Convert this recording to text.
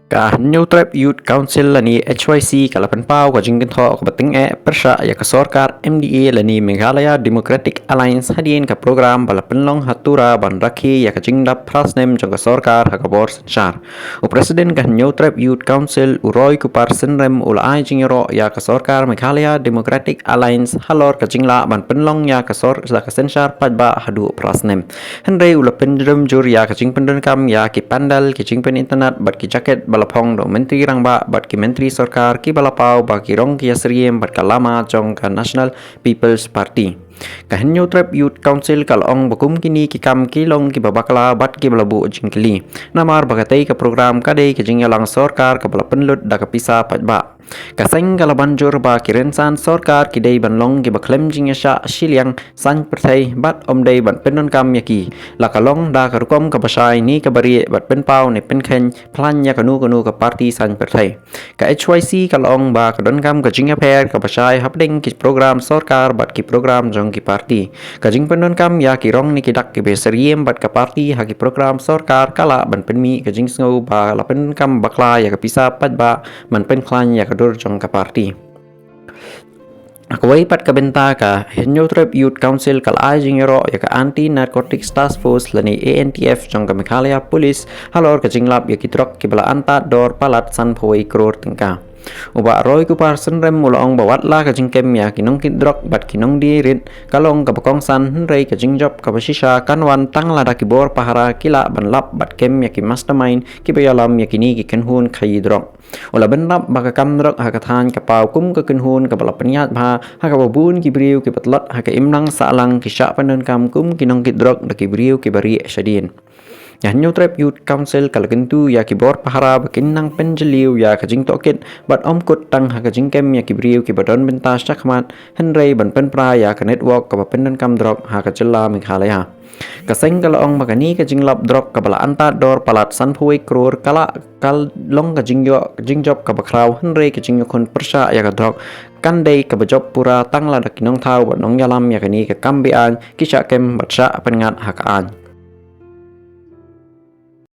New Trap Youth Council lani HYC kalapan pau ka jingkin tho ka bating persya ya ka sorkar MDA lani Meghalaya Democratic Alliance hadin ka program bala penlong hatura ban rakhi ya ka jingdap prasnem jong ka sorkar ha ka bor sanchar. Presiden ka New Trap Youth Council uroy ku par senrem ulai jingero ya ka sorkar Meghalaya Democratic Alliance halor ka jingla ban penlong ya ka sor sa ka sanchar padba hadu prasnem. Henry ula pendrem jur ya ka jing pendon kam ya ki pandal ki jing pen internet bat ki jacket balapong do menteri rangba bat ki menteri sarkar ki balapau ba ki rong ki asriem bat kalama jong ka National People's Party ka New Trap Youth Council kalong bakum kini ki kam ki long ki babakla bat ki balabu jingkili namar bagatai ka program kadai ki jingyalang sarkar ka balapenlut da ka pisa patba kaseng kalabanjur ba kirensan sarkar ki dei banlong ki baklem jingyasha shiliang san perthai bat omdei ban penon kam yaki lakalong da karukom ka basai ni ka bari bat penpau ne penkhen plan ya kanu ka party san perthai ka HYC kalong ba ka don kam ka jingya per ka basai hapding ki program sarkar bat ki program jong ki party ka jing penon kam ya ki rong ni ki dak ki beseriem bat ka party ha ki program sarkar kala ban penmi ka jing sngo ba la pen kam bakla ya ka pisa patba man pen klan ya dur jong ka party Akwai pat ka benta ka New Trap Youth Council kal ajingero ya ka Anti Narcotics Task Force lani ANTF jong ka Meghalaya Police halor ka jinglap ya ki trok ki bala anta dor palat san phoi kror tengka uba roy ku par senrem mulong bawat la ka jingkem ya kinong kidrok bat kinong dirit kalong ka bakong san rei ka jingjop ka basisha kanwan tang la da ki bor pahara kila banlap bat kem ya ki mastermind ki bayalam ya kini ki kenhun khai drok ula benlap baka kamdrok ha ka than ka pau kum ka kenhun ka bala penyat bha ha ka babun ki briu ki patlat ha ka imlang salang ki sya panen kam kum kinong kidrok da ki briu ki bari shadin ya New Trap Youth Council kalagentu ya ki bor pahara bakin nang penjeliu ya ka jing tokit bat om kut tang ha ka jing kem ya ki briu ki badon bentas chakmat henrei ban pen pra ya ka network ka pendan kam drop ha ka jella Meghalaya ka seng kala ong magani ka jing lap drop ka bala anta dor palat san phui kror kala kal long ka jing job ka bakraw henrei ka jing kon persya ya ka drop kandai ka bajop pura tang la da kinong thau bat nong yalam ya ka ni ka kambian kisha kem batsha pengat ha ka an